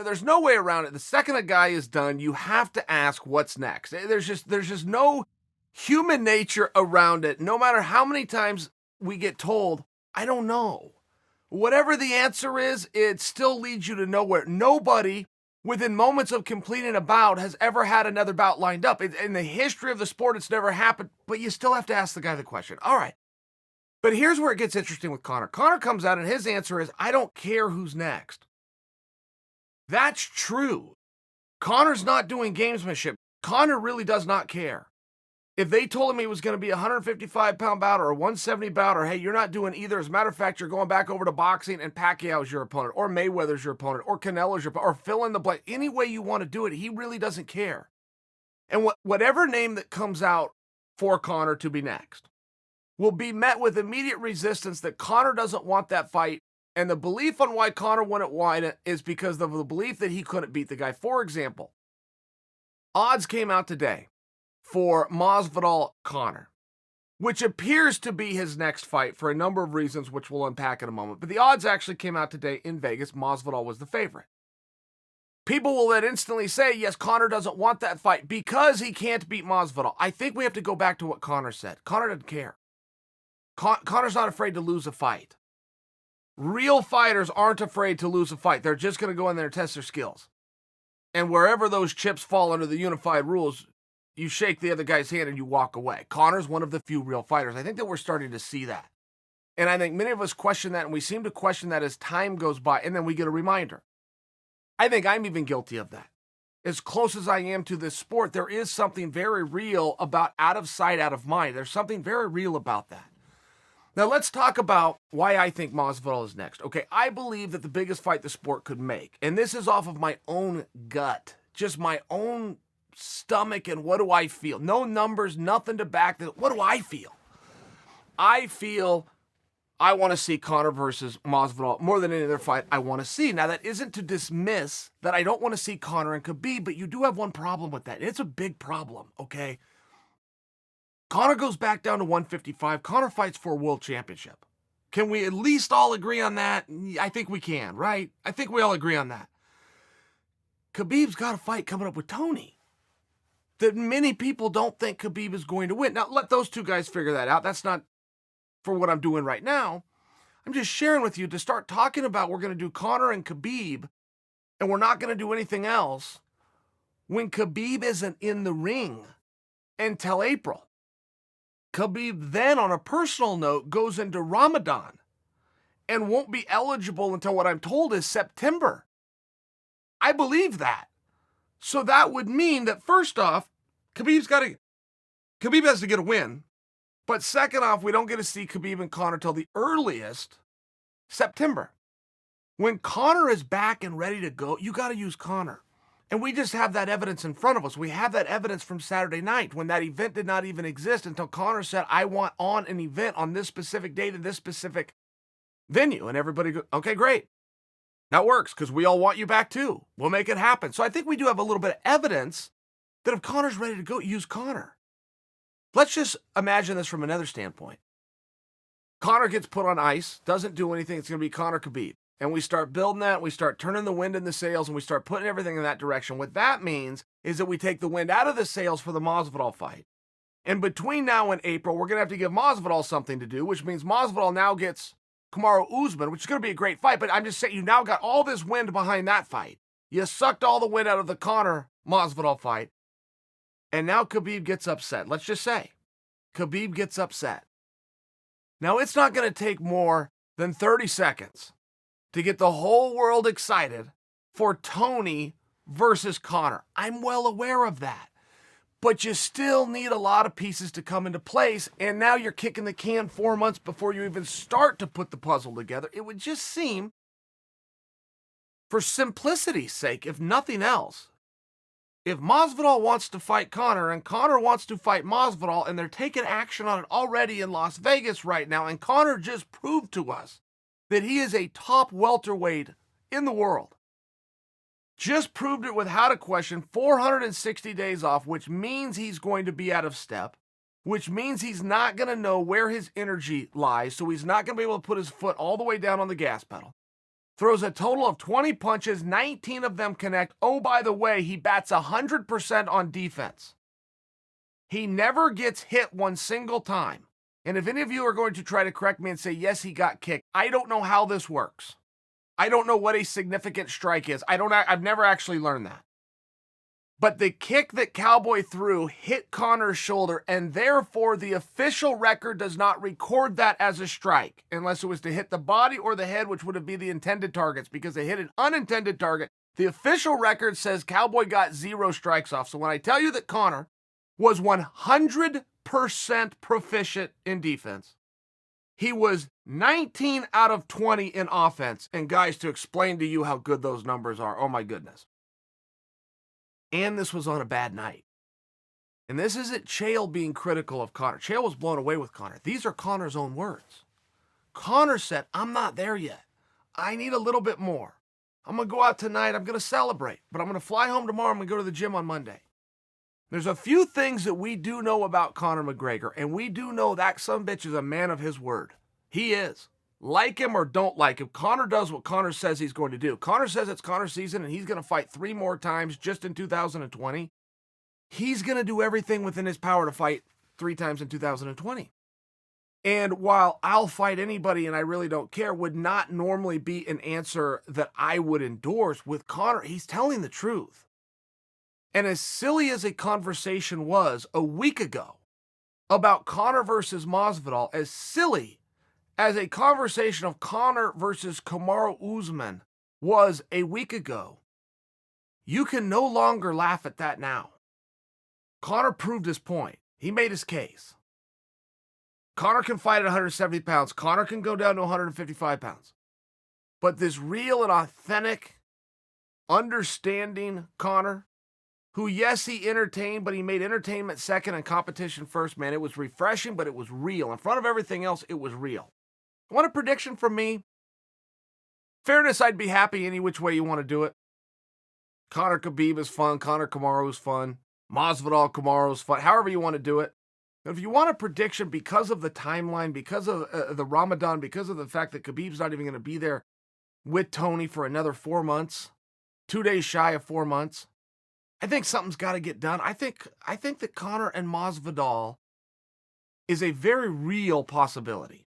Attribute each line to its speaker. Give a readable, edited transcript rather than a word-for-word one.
Speaker 1: There's no way around it. The second a guy is done, you have to ask what's next. There's just no human nature around it. No matter how many times we get told, I don't know. Whatever the answer is, it still leads you to nowhere. Nobody within moments of completing a bout has ever had another bout lined up. In the history of the sport, it's never happened, but you still have to ask the guy the question. All right. But here's where it gets interesting with Conor. Conor comes out and his answer is, I don't care who's next. That's true. Conor's not doing gamesmanship. Conor really does not care. If they told him he was going to be a 155-pound bout or a 170 bout, or hey, you're not doing either. As a matter of fact, you're going back over to boxing and Pacquiao's your opponent, or Mayweather's your opponent, or Canelo's your opponent, or fill in the blank. Any way you want to do it, he really doesn't care. And whatever name that comes out for Conor to be next will be met with immediate resistance that Conor doesn't want that fight. And the belief on why Conor wouldn't want it is because of the belief that he couldn't beat the guy. For example, odds came out today for Masvidal Conor, which appears to be his next fight for a number of reasons, which we'll unpack in a moment. But the odds actually came out today in Vegas. Masvidal was the favorite. People will then instantly say, yes, Conor doesn't want that fight because he can't beat Masvidal. I think we have to go back to what Conor said. Conor doesn't care. Conor's not afraid to lose a fight. Real fighters aren't afraid to lose a fight. They're just going to go in there and test their skills. And wherever those chips fall under the unified rules, you shake the other guy's hand and you walk away. Conor's one of the few real fighters. I think that we're starting to see that. And I think many of us question that, and we seem to question that as time goes by, and then we get a reminder. I think I'm even guilty of that. As close as I am to this sport, there is something very real about out of sight, out of mind. There's something very real about that. Now let's talk about why I think Masvidal is next. Okay, I believe that the biggest fight the sport could make, and this is off of my own gut, just my own stomach and what do I feel? No numbers, nothing to back that. What do I feel? I feel I want to see Conor versus Masvidal more than any other fight I want to see. Now that isn't to dismiss that I don't want to see Conor and Khabib, but you do have one problem with that. It's a big problem, okay? Conor goes back down to 155. Conor fights for a world championship. Can we at least all agree on that? I think we can, right? I think we all agree on that. Khabib's got a fight coming up with Tony that many people don't think Khabib is going to win. Now, let those two guys figure that out. That's not for what I'm doing right now. I'm just sharing with you to start talking about we're going to do Conor and Khabib and we're not going to do anything else when Khabib isn't in the ring until April. Khabib then, on a personal note, goes into Ramadan and won't be eligible until what I'm told is September. I believe that. So that would mean that first off, Khabib has to get a win. But second off, we don't get to see Khabib and Conor till the earliest September. When Conor is back and ready to go, you got to use Conor. And we just have that evidence in front of us. We have that evidence from Saturday night when that event did not even exist until Conor said, I want on an event on this specific date in this specific venue. And everybody goes, okay, great. That works because we all want you back too. We'll make it happen. So I think we do have a little bit of evidence that if Conor's ready to go, use Conor. Let's just imagine this from another standpoint. Conor gets put on ice, doesn't do anything. It's going to be Conor Khabib. And we start building that, we start turning the wind in the sails, and we start putting everything in that direction. What that means is that we take the wind out of the sails for the Masvidal fight. And between now and April, we're going to have to give Masvidal something to do, which means Masvidal now gets Kamaru Usman, which is going to be a great fight. But I'm just saying, you now got all this wind behind that fight. You sucked all the wind out of the Conor Masvidal fight. And now Khabib gets upset. Let's just say Khabib gets upset. Now, it's not going to take more than 30 seconds to get the whole world excited for Tony versus Conor. I'm well aware of that. But you still need a lot of pieces to come into place, and now you're kicking the can 4 months before you even start to put the puzzle together. It would just seem, for simplicity's sake, if nothing else, if Masvidal wants to fight Conor and Conor wants to fight Masvidal, and they're taking action on it already in Las Vegas right now, and Conor just proved to us that he is a top welterweight in the world. Just proved it without a question, 460 days off, which means he's going to be out of step, which means he's not going to know where his energy lies, so he's not going to be able to put his foot all the way down on the gas pedal. throws a total of 20 punches, 19 of them connect. Oh, by the way, he bats 100% on defense. He never gets hit one single time. And if any of you are going to try to correct me and say, yes, he got kicked, I don't know how this works. I don't know what a significant strike is. I've never actually learned that. But the kick that Cowboy threw hit Conor's shoulder, and therefore the official record does not record that as a strike, unless it was to hit the body or the head, which would have been the intended targets, because they hit an unintended target. The official record says Cowboy got 0 strikes off. So when I tell you that Conor was 100% proficient in defense, he was 19 out of 20 in offense. And guys, to explain to you how good those numbers are, oh my goodness. And this was on a bad night. And this isn't Chael being critical of Conor. Chael was blown away with Conor. These are Conor's own words. Conor said, I'm not there yet. I need a little bit more. I'm going to go out tonight. I'm going to celebrate. But I'm going to fly home tomorrow. I'm going to go to the gym on Monday. There's a few things that we do know about Conor McGregor. And we do know that sumbitch is a man of his word. He is. Like him or don't like him, Conor does what Conor says he's going to do. Conor says it's Conor's season and he's going to fight 3 more times just in 2020. He's going to do everything within his power to fight 3 times in 2020. And while I'll fight anybody and I really don't care would not normally be an answer that I would endorse, with Conor, he's telling the truth. And as silly as a conversation was a week ago about Conor versus Masvidal, as silly as a conversation of Conor versus Kamaru Usman was a week ago, you can no longer laugh at that now. Conor proved his point. He made his case. Conor can fight at 170 pounds. Conor can go down to 155 pounds. But this real and authentic, understanding Conor, who, yes, he entertained, but he made entertainment second and competition first, man. It was refreshing, but it was real. In front of everything else, it was real. Want a prediction from me? Fairness, I'd be happy any which way you want to do it. Conor Khabib is fun. Conor Kamaru is fun. Masvidal Kamaru is fun. However you want to do it. If you want a prediction because of the timeline, because of the Ramadan, because of the fact that Khabib's not even going to be there with Tony for another 4 months, 2 days shy of 4 months, I think something's got to get done. I think that Conor and Masvidal is a very real possibility.